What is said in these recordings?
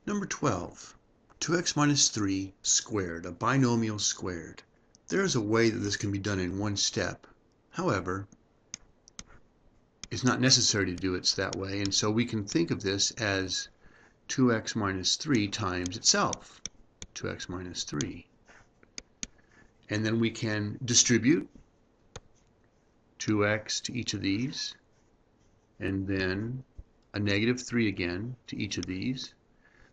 Number 12, 2x minus 3 squared, a binomial squared. There is a way that this can be done in one step. However, it's not necessary to do it that way, and so we can think of this as 2x minus 3 times itself, 2x minus 3. And then we can distribute 2x to each of these, and then a negative 3 again to each of these.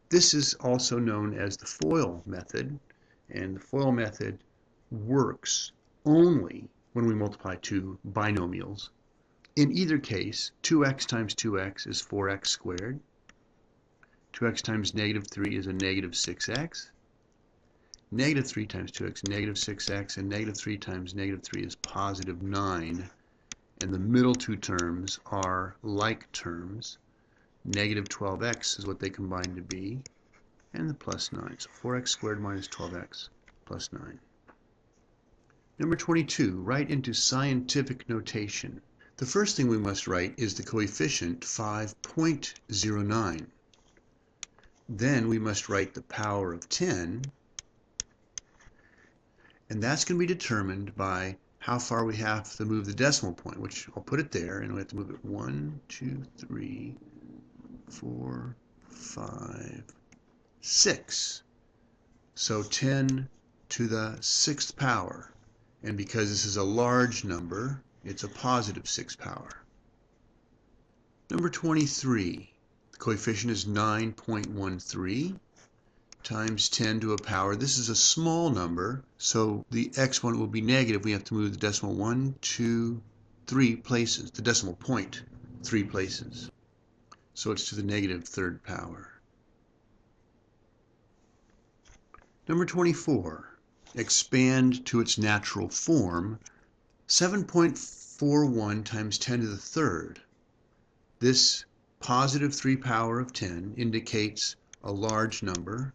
This is also known as the FOIL method, and the FOIL method works only when we multiply two binomials. In either case, 2x times 2x is 4x squared. 2x times negative 3 is a negative 6x. Negative 3 times 2x, negative 6x, and negative 3 times negative 3 is positive 9. And the middle two terms are like terms. Negative 12x is what they combine to be, and the plus 9. So 4x squared minus 12x plus 9. Number 22, write into scientific notation. The first thing we must write is the coefficient 5.09. Then we must write the power of 10, and that's going to be determined by how far we have to move the decimal point, which I'll put it there, and we have to move it 1, 2, 3, 4, 5, 6. So 10 to the 6th power. And because this is a large number, it's a positive 6th power. Number 23, the coefficient is 9.13 times 10 to a power. This is a small number, so the exponent will be negative. We have to move the decimal 1, 2, 3 places, the decimal point 3 places. So it's to the negative 3rd power. Number 24, expand to its natural form, 7.41 times 10 to the 3rd. This positive 3 power of 10 indicates a large number.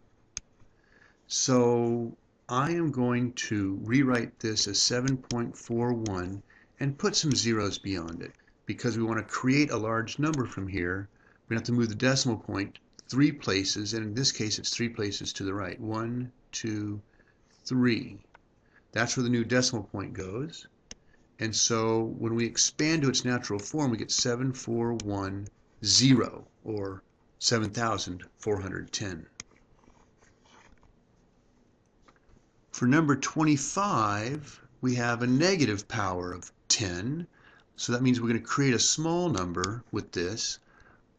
So I am going to rewrite this as 7.41 and put some zeros beyond it. Because we want to create a large number from here, we have to move the decimal point 3 places, and in this case it's 3 places to the right. 1, 2, 3. That's where the new decimal point goes. And so when we expand to its natural form, we get 7410, or 7,410. For number 25, we have a negative power of 10. So that means we're going to create a small number with this.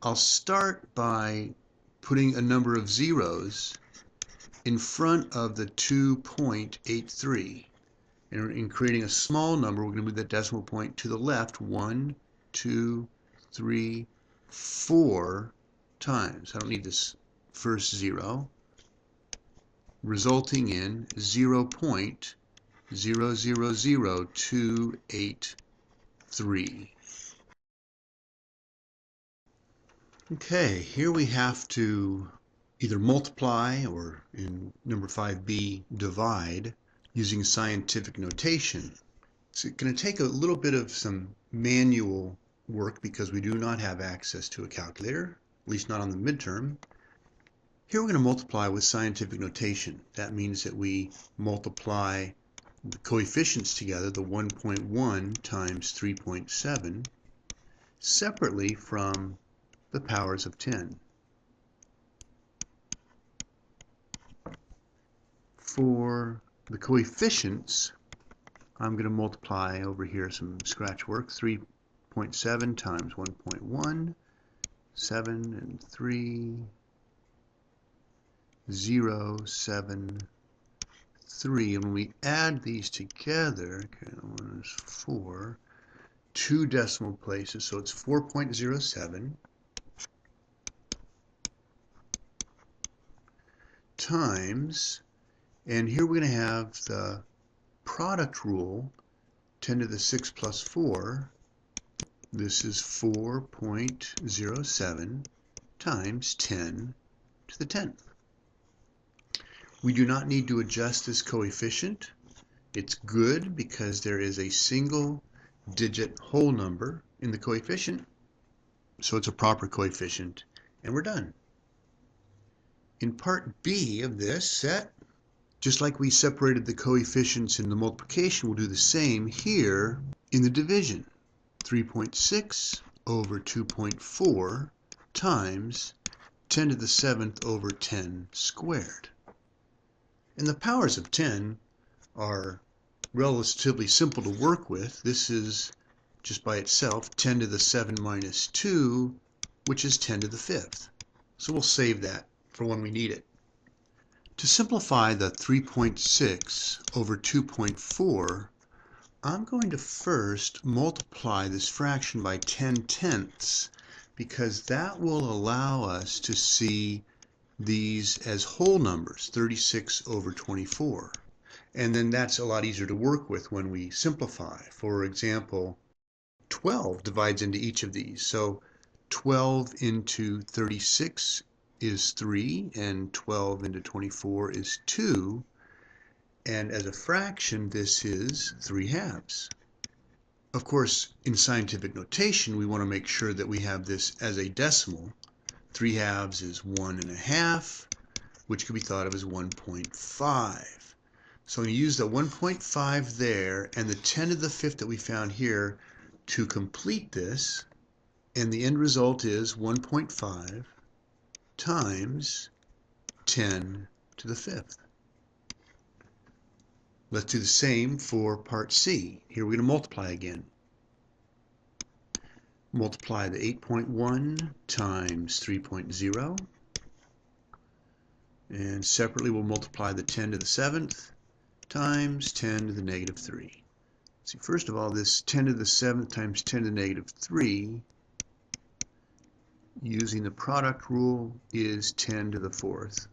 I'll start by putting a number of zeros in front of the 2.83. And in creating a small number, we're going to move that decimal point to the left 1, 2, 3, 4 times. I don't need this first zero, resulting in 0.000283. Okay, here we have to either multiply or, in number 5b, divide using scientific notation. It's going to take a little bit of some manual work because we do not have access to a calculator, at least not on the midterm. Here we're going to multiply with scientific notation. That means that we multiply the coefficients together, the 1.1 times 3.7, separately from the powers of 10. For the coefficients, I'm going to multiply over here some scratch work. 3.7 times 1.1, 7 and 3, 0, 7, 3. And when we add these together, okay, one is 4, 2 decimal places, so it's 4.07 times, and here we're going to have the product rule, 10 to the 6 plus 4. This is 4.07 times 10 to the 10th. We do not need to adjust this coefficient. It's good because there is a single digit whole number in the coefficient, so it's a proper coefficient, and we're done. In part B of this set, just like we separated the coefficients in the multiplication, we'll do the same here in the division. 3.6 over 2.4 times 10 to the 7th over 10 squared. And the powers of 10 are relatively simple to work with. This is just by itself 10 to the 7 minus 2, which is 10 to the 5th. So we'll save that for when we need it. To simplify the 3.6 over 2.4, I'm going to first multiply this fraction by 10/10ths because that will allow us to see these as whole numbers, 36 over 24. And then that's a lot easier to work with when we simplify. For example, 12 divides into each of these. So 12 into 36 is 3, and 12 into 24 is 2. And as a fraction, this is 3/2. Of course, in scientific notation, we want to make sure that we have this as a decimal. 3/2 is 1 1/2, which could be thought of as 1.5. So I'm going to use the 1.5 there and the 10 to the 5th that we found here to complete this. And the end result is 1.5 times 10 to the 5th. Let's do the same for part C. Here we're going to multiply again. Multiply the 8.1 times 3.0. And separately we'll multiply the 10 to the 7th times 10 to the negative 3. See, first of all, this 10 to the 7th times 10 to the negative 3, using the product rule, is 10 to the 4th.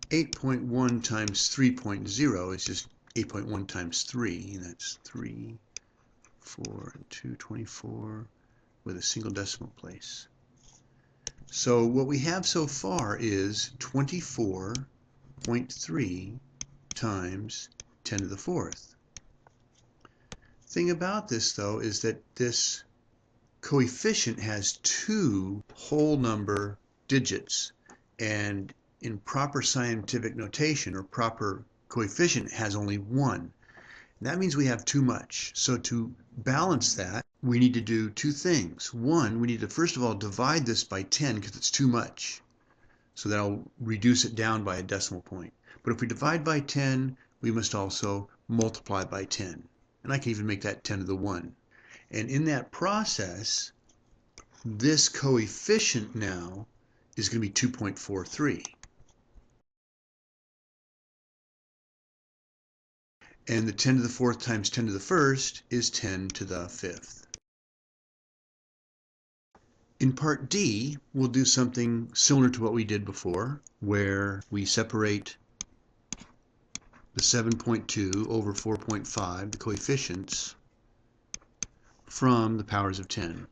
8.1 times 3.0 is just 8.1 times 3, and that's 3, 4, and 2, 24, with a single decimal place. So what we have so far is 24.3 times 10 to the 4th. Thing about this, though, is that this coefficient has two whole number digits, and in proper scientific notation, or proper coefficient, has only one. And that means we have too much. So to balance that, we need to do two things. One, we need to first of all divide this by 10 because it's too much. So that'll reduce it down by a decimal point. But if we divide by 10, we must also multiply by 10. And I can even make that 10 to the 1. And in that process, this coefficient now is going to be 2.43. And the 10 to the 4th times 10 to the 1st is 10 to the 5th. In part D, we'll do something similar to what we did before, where we separate the 7.2 over 4.5, the coefficients, from the powers of 10.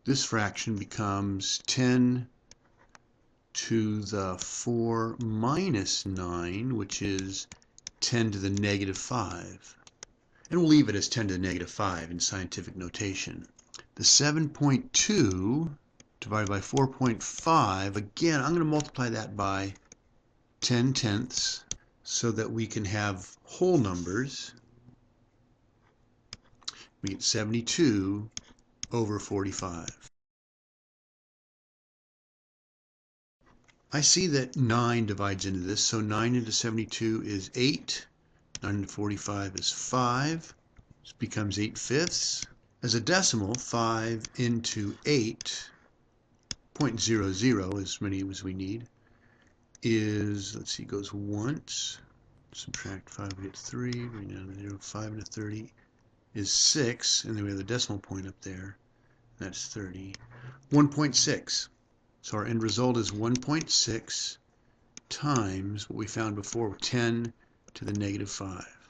This fraction becomes 10 to the 4 minus 9, which is 10 to the negative 5. And we'll leave it as 10 to the negative 5 in scientific notation. The 7.2 divided by 4.5, again, I'm going to multiply that by 10/10ths so that we can have whole numbers. We get 72 over 45. I see that 9 divides into this, so 9 into 72 is 8. 9 into 45 is 5. This becomes 8/5. As a decimal, 5 into 8, 0.00, as many as we need, is, let's see, goes once. Subtract 5, we get 3. Bring down to 0. 5 into 30 is 6. And then we have the decimal point up there. That's 30. 1.6. So our end result is 1.6 times what we found before, 10 to the negative 5.